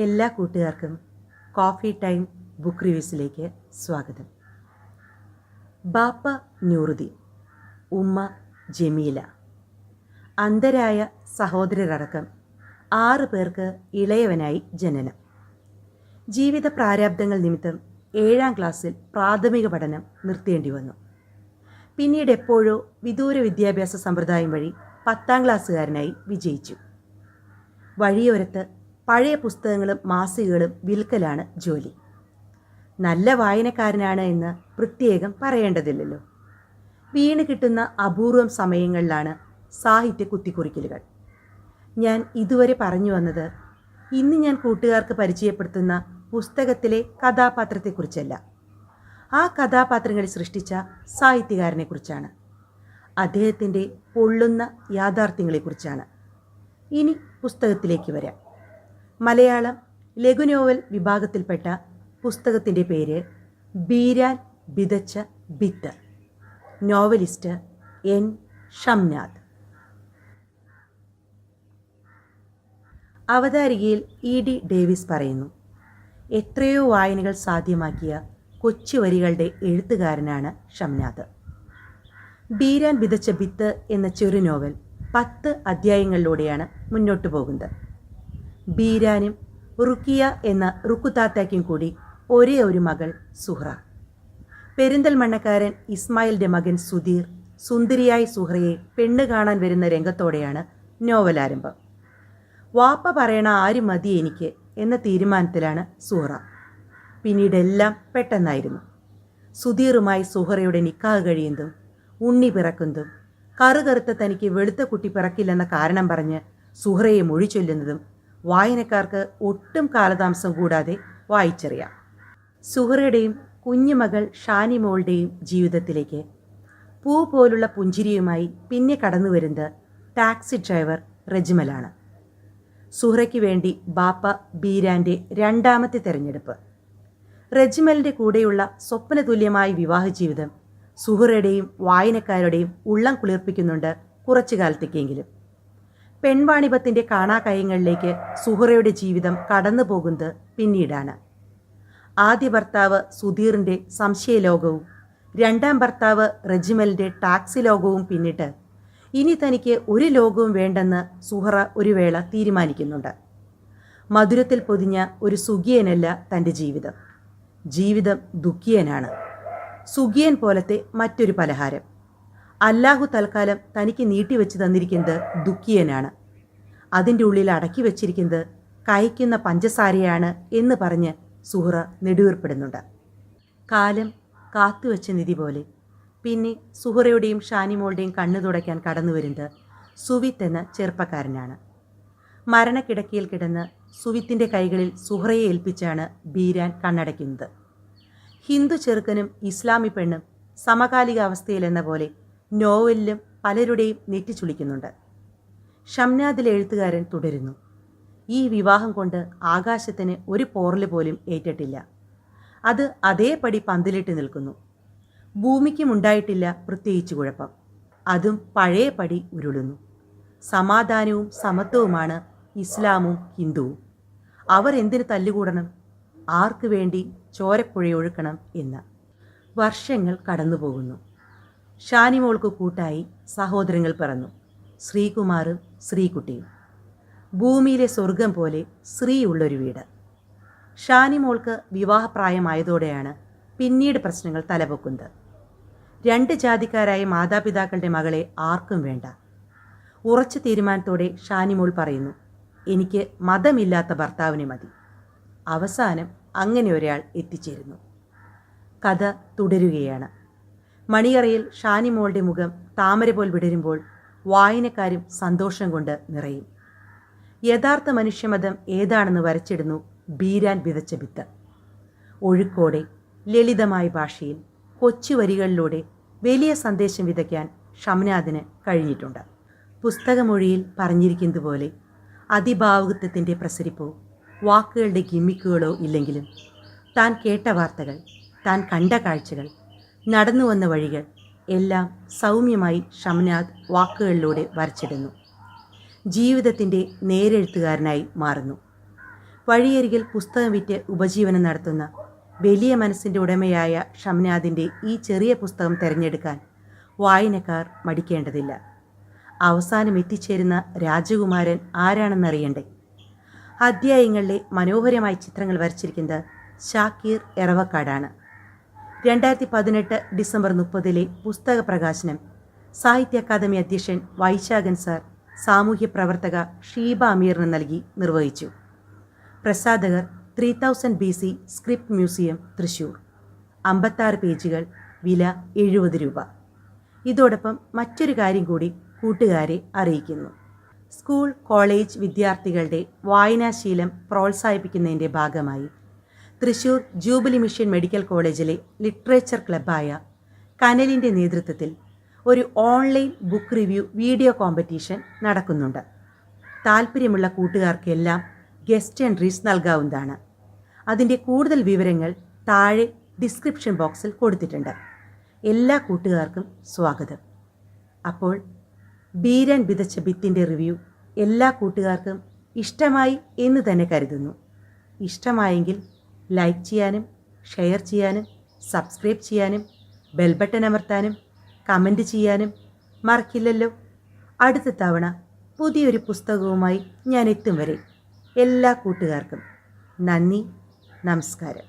എല്ലാ കൂട്ടുകാർക്കും coffee time book റിവ്യൂസിലേക്ക് സ്വാഗതം. ബാപ്പ നൂറുദ്ദീൻ, ഉമ്മ ജമീല, അന്ധരായ സഹോദരരടക്കം 6 പേർക്ക് ഇളയവനായി ജനനം. ജീവിത പ്രാരാബ്ദങ്ങൾ നിമിത്തം 7ാം ക്ലാസ്സിൽ പ്രാഥമിക പഠനം നിർത്തേണ്ടി വന്നു. പിന്നീട് എപ്പോഴോ വിദൂര വിദ്യാഭ്യാസ സമ്പ്രദായം വഴി 10ാം ക്ലാസ്സുകാരനായി വിജയിച്ചു. വഴിയോരത്ത് പഴയ പുസ്തകങ്ങളും മാസികകളും വിൽക്കലാണ് ജോലി. നല്ല വായനക്കാരനാണ് എന്ന് പ്രത്യേകം പറയേണ്ടതില്ലല്ലോ. വീണ് കിട്ടുന്ന അപൂർവം സമയങ്ങളിലാണ് സാഹിത്യ കുത്തിക്കുറിക്കലുകൾ. ഞാൻ ഇതുവരെ പറഞ്ഞു വന്നത് ഇന്ന് ഞാൻ കൂട്ടുകാർക്ക് പരിചയപ്പെടുത്തുന്ന പുസ്തകത്തിലെ കഥാപാത്രത്തെക്കുറിച്ചല്ല, ആ കഥാപാത്രങ്ങളെ സൃഷ്ടിച്ച സാഹിത്യകാരനെക്കുറിച്ചാണ്. അദ്ദേഹത്തിൻ്റെ പൊള്ളുന്ന യാഥാർത്ഥ്യങ്ങളെക്കുറിച്ചാണ്. ഇനി പുസ്തകത്തിലേക്ക് വരാം. മലയാളം ലഘുനോവൽ വിഭാഗത്തിൽപ്പെട്ട പുസ്തകത്തിൻ്റെ പേര് ബീരാൻ വിതച്ച വിത്ത്. Novelist N Shamnad. അവതാരികയിൽ ഇ.ഡി. ഡേവിസ് പറയുന്നു, എത്രയോ വായനകൾ സാധ്യമാക്കിയ കൊച്ചു വരികളുടെ എഴുത്തുകാരനാണ് ഷംനാദ്. ബീരാൻ വിതച്ച വിത്ത് എന്ന ചെറു നോവൽ 10 അധ്യായങ്ങളിലൂടെയാണ് മുന്നോട്ടു പോകുന്നത്. ബീരാനും റുക്കിയ എന്ന റുക്കുതാത്തയ്ക്കും കൂടി ഒരേ ഒരു മകൾ സുഹ്റ. പെരിന്തൽമണ്ണക്കാരൻ ഇസ്മായിലിൻ്റെ മകൻ സുധീർ സുന്ദരിയായി സുഹ്റയെ പെണ്ണ് കാണാൻ വരുന്ന രംഗത്തോടെയാണ് നോവൽ ആരംഭം. വാപ്പ പറയണ ആരും മതി എനിക്ക് എന്ന തീരുമാനത്തിലാണ് സുഹ്റ. പിന്നീടെല്ലാം പെട്ടെന്നായിരുന്നു. സുധീറുമായി സുഹ്റയുടെ നിക്കാഹ് കഴിയുന്നതും ഉണ്ണി പിറക്കുന്നതും കറുകറുത്ത തനിക്ക് വെളുത്ത കുട്ടി പിറക്കില്ലെന്ന കാരണം പറഞ്ഞ് സുഹ്റയെ മൊഴി ചൊല്ലുന്നതും വായനക്കാർക്ക് ഒട്ടും കാലതാമസം കൂടാതെ വായിച്ചറിയാം. സുഹ്റയുടെയും കുഞ്ഞുമകൾ ഷാനിമോളുടെയും ജീവിതത്തിലേക്ക് പൂ പോലുള്ള പുഞ്ചിരിയുമായി പിന്നെ കടന്നു വരുന്നത് ടാക്സി ഡ്രൈവർ റെജിമലാണ്. സുഹ്റയ്ക്ക് വേണ്ടി ബാപ്പ ബീരാൻ്റെ 2ാമത്തെ തെരഞ്ഞെടുപ്പ്. റെജിമലിൻ്റെ കൂടെയുള്ള സ്വപ്നതുല്യമായ വിവാഹ ജീവിതം സുഹ്റയുടെയും വായനക്കാരുടെയും ഉള്ളം കുളിർപ്പിക്കുന്നുണ്ട് കുറച്ചു കാലത്തേക്കെങ്കിലും. പെൺവാണിഭത്തിൻ്റെ കാണാകയങ്ങളിലേക്ക് സുഹ്റയുടെ ജീവിതം കടന്നു പോകുന്നത് പിന്നീടാണ്. ആദ്യ ഭർത്താവ് സുധീറിൻ്റെ സംശയലോകവും 2ാം ഭർത്താവ് റെജിമലിൻ്റെ ടാക്സി ലോകവും പിന്നിട്ട് ഇനി തനിക്ക് ഒരു ലോകവും വേണ്ടെന്ന് സുഹ്റ ഒരു വേള തീരുമാനിക്കുന്നുണ്ട്. മധുരത്തിൽ പൊതിഞ്ഞ ഒരു സുഖിയനല്ല തൻ്റെ ജീവിതം. ജീവിതം ദുഃഖിയനാണ്. സുഖിയൻ പോലത്തെ മറ്റൊരു പലഹാരം. അല്ലാഹു തൽക്കാലം തനിക്ക് നീട്ടിവെച്ച് തന്നിരിക്കുന്നത് ദുഃഖിയനാണ്. അതിൻ്റെ ഉള്ളിൽ അടക്കി വച്ചിരിക്കുന്നത് കയ്ക്കുന്ന പഞ്ചസാരയാണ് എന്ന് പറഞ്ഞ് സുഹ്റ നെടുവീർപ്പെടുന്നുണ്ട്. കാലം കാത്തുവെച്ച നിധി പോലെ പിന്നെ സുഹ്റയുടെയും ഷാനിമോളുടെയും കണ്ണു തുടയ്ക്കാൻ കടന്നു വരുന്നത് സുവിത്ത് എന്ന ചെറുപ്പക്കാരനാണ്. മരണക്കിടക്കയിൽ കിടന്ന് സുവിത്തിൻ്റെ കൈകളിൽ സുഹ്റയെ ഏൽപ്പിച്ചാണ് ബീരാൻ കണ്ണടയ്ക്കുന്നത്. ഹിന്ദു ചെറുക്കനും ഇസ്ലാമി പെണ്ണും സമകാലിക അവസ്ഥയിലെന്ന പോലെ നോവലിലും പലരുടെയും നെറ്റിച്ചുളിക്കുന്നുണ്ട്. ഷംനാദിലെ എഴുത്തുകാരൻ തുടരുന്നു, ഈ വിവാഹം കൊണ്ട് ആകാശത്തിന് ഒരു പോറൽ പോലും ഏറ്റിട്ടില്ല. അത് അതേപടി പന്തലിട്ട് നിൽക്കുന്നു. ഭൂമിക്കും ഉണ്ടായിട്ടില്ല പ്രത്യേകിച്ച് കുഴപ്പം. അതും പഴയപടി ഉരുളുന്നു. സമാധാനവും സമത്വവുമാണ് ഇസ്ലാമും ഹിന്ദുവും. അവർ എന്തിനു തല്ലുകൂടണം, ആർക്കു വേണ്ടി ചോരപ്പുഴയൊഴുക്കണം എന്ന്. വർഷങ്ങൾ കടന്നുപോകുന്നു. ഷാനിമോൾക്ക് കൂട്ടായി സഹോദരങ്ങൾ പിറന്നു, ശ്രീകുമാറും ശ്രീകുട്ടിയും. ഭൂമിയിലെ സ്വർഗം പോലെ ശ്രീയുള്ളൊരു വീട്. ഷാനിമോൾക്ക് വിവാഹപ്രായമായതോടെയാണ് പിന്നീട് പ്രശ്നങ്ങൾ തലപൊക്കുന്നത്. 2 ജാതിക്കാരായ മാതാപിതാക്കളുടെ മകളെ ആർക്കും വേണ്ട. ഉറച്ച തീരുമാനത്തോടെ ഷാനിമോൾ പറയുന്നു, എനിക്ക് മതമില്ലാത്ത ഭർത്താവിനെ മതി. അവസാനം അങ്ങനെ ഒരാൾ എത്തിച്ചേരുന്നു. കഥ തുടരുകയാണ്. മണിയറയിൽ ഷാനിമോളുടെ മുഖം താമര പോൽ വിടരുമ്പോൾ വായനക്കാരും സന്തോഷം കൊണ്ട് നിറയും. യഥാർത്ഥ മനുഷ്യമതം ഏതാണെന്ന് വരച്ചിടുന്നു ബീരാൻ വിതച്ച വിത്ത്. ഒഴുക്കോടെ ലളിതമായ ഭാഷയിൽ കൊച്ചു വരികളിലൂടെ വലിയ സന്ദേശം വിതയ്ക്കാൻ ഷംനാദിന് കഴിഞ്ഞിട്ടുണ്ട്. പുസ്തകമൊഴിയിൽ പറഞ്ഞിരിക്കുന്നത് പോലെ അതിഭാവുകത്വത്തിൻ്റെ പ്രസരിപ്പോ വാക്കുകളുടെ ഗിമ്മിക്കുകളോ ഇല്ലെങ്കിലും താൻ കേട്ട വാർത്തകൾ, താൻ കണ്ട കാഴ്ചകൾ, നടന്നു വന്ന വഴികൾ എല്ലാം സൗമ്യമായി ഷംനാദ് വാക്കുകളിലൂടെ വരച്ചിടുന്നു. ജീവിതത്തിൻ്റെ നേരെഴുത്തുകാരനായി മാറുന്നു. വഴിയരികിൽ പുസ്തകം വിറ്റ് ഉപജീവനം നടത്തുന്ന വലിയ മനസ്സിൻ്റെ ഉടമയായ ഷംനാദിൻ്റെ ഈ ചെറിയ പുസ്തകം തിരഞ്ഞെടുക്കാൻ വായനക്കാർ മടിക്കേണ്ടതില്ല. അവസാനം എത്തിച്ചേരുന്ന രാജകുമാരൻ ആരാണെന്നറിയണ്ടേ? അധ്യായങ്ങളിലെ മനോഹരമായ ചിത്രങ്ങൾ വരച്ചിരിക്കുന്നത് ഷാക്കീർ എറവക്കാടാണ്. 2018 ഡിസംബർ 30 പുസ്തക പ്രകാശനം സാഹിത്യ അക്കാദമി അധ്യക്ഷൻ വൈശാഖൻ സാർ സാമൂഹ്യ പ്രവർത്തക ഷീബ അമീറിന് നൽകി നിർവഹിച്ചു. പ്രസാധകർ 3000 BC സ്ക്രിപ്റ്റ് മ്യൂസിയം, തൃശൂർ. 56 പേജുകൾ. വില 70 രൂപ. ഇതോടൊപ്പം മറ്റൊരു കാര്യം കൂടി കൂട്ടുകാരെ അറിയിക്കുന്നു. സ്കൂൾ കോളേജ് വിദ്യാർത്ഥികളുടെ വായനാശീലം പ്രോത്സാഹിപ്പിക്കുന്നതിൻ്റെ ഭാഗമായി തൃശൂർ ജൂബിലി മിഷൻ മെഡിക്കൽ കോളേജിലെ ലിറ്ററേച്ചർ ക്ലബ്ബായ കനലിൻ്റെ നേതൃത്വത്തിൽ ഒരു online book review video competition നടക്കുന്നുണ്ട്. താല്പര്യമുള്ള കൂട്ടുകാർക്കെല്ലാം ഗസ്റ്റ് എൻട്രീസ് നൽകാവുന്നതാണ്. അതിൻ്റെ കൂടുതൽ വിവരങ്ങൾ താഴെ ഡിസ്ക്രിപ്ഷൻ ബോക്സിൽ കൊടുത്തിട്ടുണ്ട്. എല്ലാ കൂട്ടുകാർക്കും സ്വാഗതം. അപ്പോൾ ബീരാൻ വിതച്ച വിത്തിൻ്റെ റിവ്യൂ എല്ലാ കൂട്ടുകാർക്കും ഇഷ്ടമായി എന്ന് തന്നെ കരുതുന്നു. ഇഷ്ടമായെങ്കിൽ ലൈക്ക് ചെയ്യാനും ഷെയർ ചെയ്യാനും സബ്സ്ക്രൈബ് ചെയ്യാനും ബെൽ ബട്ടൺ അമർത്താനും കമൻറ്റ് ചെയ്യാനും മറക്കില്ലല്ലോ. അടുത്ത തവണ പുതിയൊരു പുസ്തകവുമായി ഞാൻ എത്തും വരെ എല്ലാ കൂട്ടുകാർക്കും നന്ദി, നമസ്കാരം.